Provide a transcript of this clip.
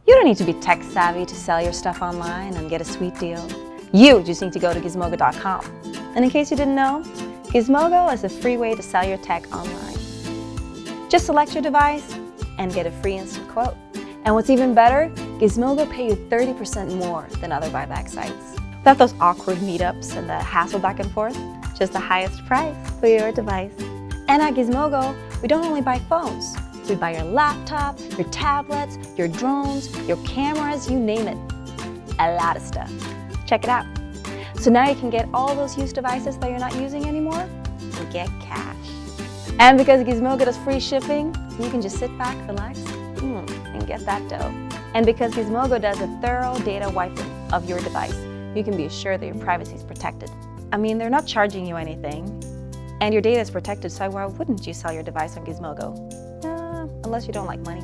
You don't need to be tech savvy to sell your stuff online and get a sweet deal. You just need to go to Gizmogo.com. And in case you didn't know, Gizmogo is a free way to sell your tech online. Just select your device and get a free instant quote. And what's even better, Gizmogo pay you 30% more than other buyback sites. Without those awkward meetups and the hassle back and forth, just the highest price for your device. And at Gizmogo, we don't only buy phones. We buy your laptop, your tablets, your drones, your cameras, you name it. A lot of stuff. Check it out. So now you can get all those used devices that you're not using anymore and get cash. And because Gizmogo does free shipping, you can just sit back, relax, and get that dough. And because Gizmogo does a thorough data wiping of your device, you can be assured that your privacy is protected. I mean, they're not charging you anything, and your data is protected, so why wouldn't you sell your device on Gizmogo? Unless you don't like money.